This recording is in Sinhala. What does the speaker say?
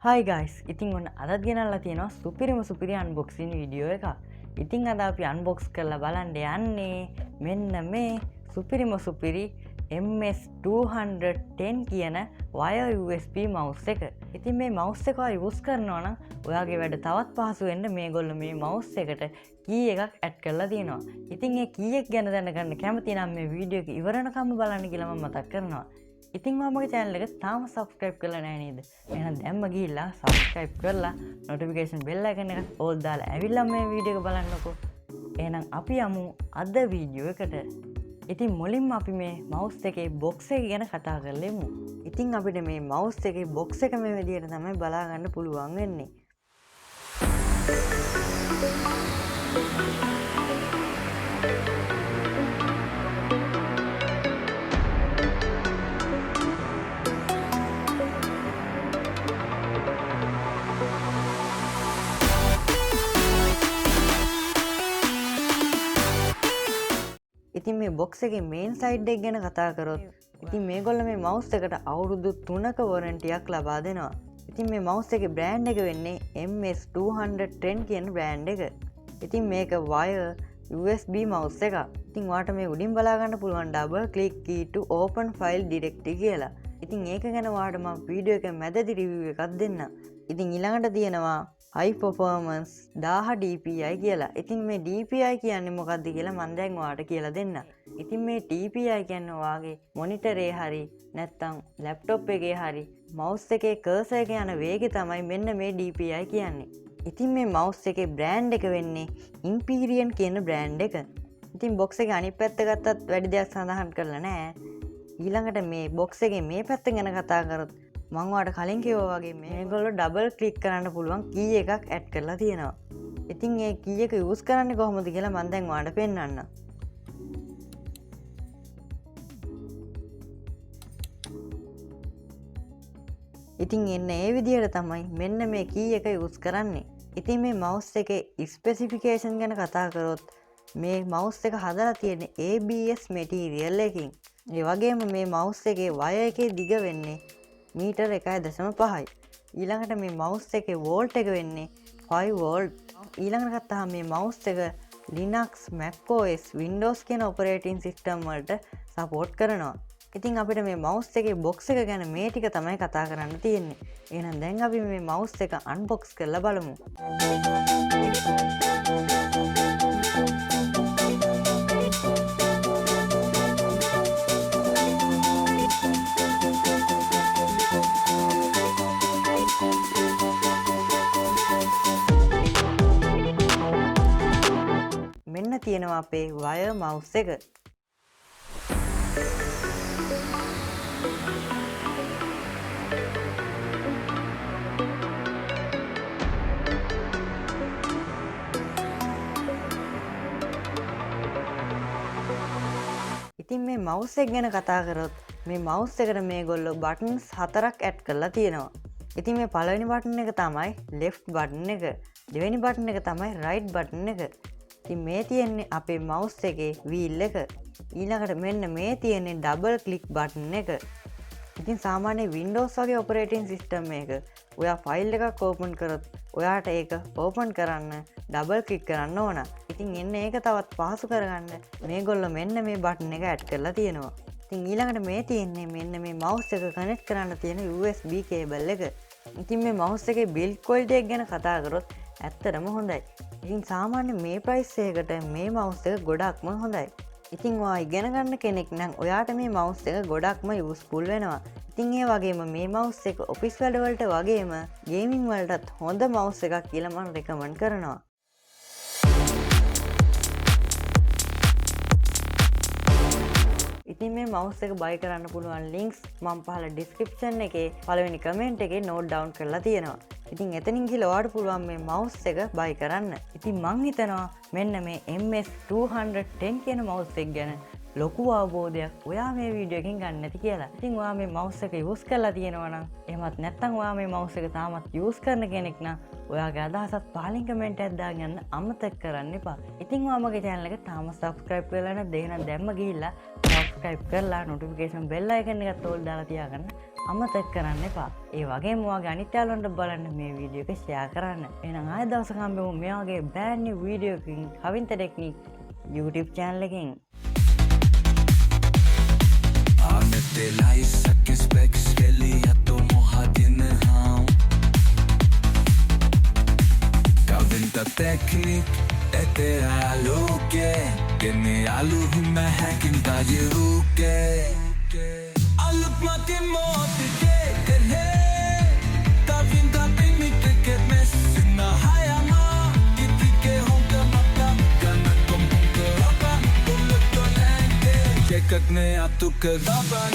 Hi guys, ඉතින් ඔන්න අදත් ගෙනල්ලා තියෙනවා සුපිරි අන්බොක්සින් වීඩියෝ එකක්. ඉතින් අද අපි අන්බොක්ස් කරලා බලන්න යන්නේ මෙන්න මේ සුපිරි MS210 කියන wire USB mouse එක. ඉතින් මේ mouse එක යූස් කරනවා නම් ඔයාගේ වැඩ තවත් පහසු වෙන්න මේගොල්ලෝ මේ mouse එකට key එකක් add කරලා තියෙනවා. ඉතින් මේ key එක ගැන දැනගන්න කැමති නම් මේ වීඩියෝ එක ඉවරනකම් බලන්න කියලා මම මතක් කරනවා. ඉතින් මගේ channel එක තාම subscribe කරලා නැහැ නේද? එහෙනම් දැන්ම ගිහිල්ලා subscribe කරලා notification bell icon එක all දාලා ඇවිල්ලා මේ වීඩියෝ එක බලන්නකෝ. එහෙනම් අපි යමු අද වීඩියෝ එකට. ඉතින් මුලින්ම අපි මේ mouse එකේ box එක ගැන කතා කරලෙමු. ඉතින් අපිට මේ mouse එකේ box එක මේ විදිහට තමයි බලා ගන්න පුළුවන් වෙන්නේ. ඉතින් මේ box එකේ main side එක ගැන කතා කරොත් ඉතින් මේගොල්ලෝ මේ mouse එකට අවුරුදු 3ක warranty එකක් ලබා දෙනවා. ඉතින් මේ mouse එකේ brand එක වෙන්නේ MS210 කියන brand එක. ඉතින් මේක wire USB mouse එකක්. ඉතින් ඔයාලට මේ උඩින් බලා ගන්න පුළුවන් double click key to open file directly කියලා. ඉතින් ඒක ගැන ඔයාලට මම වීඩියෝ එකේ මැදදී review එකක් දෙන්නම්. ඉතින් ඊළඟට තියෙනවා high performance 1000 DPI කියලා. ඉතින් මේ DPI කියන්නේ මොකක්ද කියලා මම දැන් ඔයාලට කියලා දෙන්න. ඉතින් මේ DPI කියන්නේ ඔයාගේ මොනිටර් එකේ හරි නැත්නම් ලැප්ටොප් එකේ හරි mouse එකේ cursor එක යන වේගය තමයි මෙන්න මේ DPI කියන්නේ. ඉතින් මේ mouse එකේ brand එක වෙන්නේ Imperial කියන brand එක. ඉතින් box එකේ අනිත් පැත්ත ගත්තත් වැඩි දෙයක් සඳහන් කරලා නැහැ. ඊළඟට මේ box එකේ මේ පැත්ත ගැන කතා කරොත් මම ඔයාලට කලින් කිව්වා වගේ මේගොල්ලෝ ඩබල් ක්ලික් කරන්න පුළුවන් key එකක් ඇඩ් කරලා තියෙනවා. ඉතින් මේ key එක යූස් කරන්නේ කොහොමද කියලා මම දැන් ඔයාලට පෙන්නන්නම්. ඉතින් එන්න ඒ විදිහට තමයි මෙන්න මේ key එක යූස් කරන්නේ. ඉතින් මේ mouse එකේ ස්පෙસિෆිකේෂන් ගැන කතා කරොත් මේ mouse එක හදලා තියෙන්නේ ABS material එකකින්. ඒ වගේම මේ mouse එකේ wire එකේ දිග වෙන්නේ මීටර් 1.5යි. ඊළඟට මේ mouse එකේ volt එක වෙන්නේ 5 volt. ඊළඟට ගත්තාම මේ mouse එක Linux, macOS, Windows කියන operating system වලට support කරනවා. ඉතින් අපිට මේ mouse එකේ box එක ගැන මේ ටික තමයි කතා කරන්න තියෙන්නේ. එහෙනම් දැන් අපි මේ mouse එක unbox කරලා බලමු. මෙන්න තියෙනවා අපේ wire mouse එක. ඉතින් මේ mouse එක ගැන කතා කරොත් මේ mouse එකට මේගොල්ලෝ buttons 4ක් add කරලා තියෙනවා. ඉතින් මේ පළවෙනි button එක තමයි left button එක. දෙවෙනි button එක තමයි right button එක. ඉතින් මේ තියෙන්නේ අපේ mouse එකේ wheel එක. ඊළඟට මෙන්න මේ තියෙන්නේ double click button එක. ඉතින් සාමාන්‍ය Windows වගේ operating system එක ඔයා file එකක් open කරොත් ඔයාට ඒක open කරන්න double click කරන්න ඕන. ඉතින් එන්න ඒක තවත් පහසු කරගන්න මේගොල්ලෝ මෙන්න මේ button එක add කරලා තියෙනවා. ඉතින් ඊළඟට මේ තියෙන්නේ මෙන්න මේ mouse එක connect කරන්න තියෙන USB cable එක. ඉතින් මේ mouse එකේ build quality එක ගැන කතා කරොත් ඇත්තටම හොඳයි. ඉතින් සාමාන්‍ය මේ price එකකට මේ mouse එක ගොඩක්ම හොඳයි. ඉතින් ඔයා ඉගෙන ගන්න කෙනෙක් නම් ඔයාට මේ mouse එක ගොඩක්ම useful වෙනවා. ඉතින් ඒ වගේම මේ mouse එක office වැඩ වලට වගේම gaming වලටත් හොඳ mouse එකක් කියලා මම recommend කරනවා. ඉතින් මේ mouse එක buy කරන්න පුළුවන් links මම පහළ description එකේ පළවෙනි comment එකේ note down කරලා තියෙනවා. ඉතින් එතනින් ගිහලා ඔයාලට පුළුවන් මේ mouse එක buy කරන්න. ඉතින් මං හිතනවා මෙන්න මේ MS210 කියන mouse එක ගැන ලොකු අවබෝධයක් ඔයා මේ වීඩියෝ එකෙන් ගන්න නැති කියලා. ඉතින් ඔයා මේ mouse එක use කරලා තියෙනවා නම් එහෙමත් නැත්නම් ඔයා මේ mouse එක තාමත් use කරන කෙනෙක් නම් ඔයාගේ අදහසත් පහලින් කමෙන්ට් එකක් දාගෙන අමතක කරන්න එපා. ඉතින් ඔයා මගේ channel එක තාම subscribe කරලා නැත්නම් දැන්ම ගිහිල්ලා සබස්ක්‍රයිබ් කරලා නොටිෆිකේෂන් බෙල් අයිකන් එකත් ඕල් දාලා තියාගන්න අමතක කරන්න එපා. ඒ වගේම ඔයාගේ අනිත් යාළුවන්ට බලන්න මේ වීඩියෝ එක ෂෙයා කරන්න. එහෙනම් ආයෙ දවසක හම්බෙමු මේ වගේ brand new වීඩියෝ එකකින් කවින්ත ටෙක්නික් YouTube channel එකෙන්. Avete l'Isaac Speck skeletto mohadin ham Kaventa teknik etera luke Genialu huma hacking da yuke Alıp mati moti ke Kaventa teknik teket mesina hayama Gitike honka mata kana kompun kerapa Bullet dolenge Kekak ne atu kerapan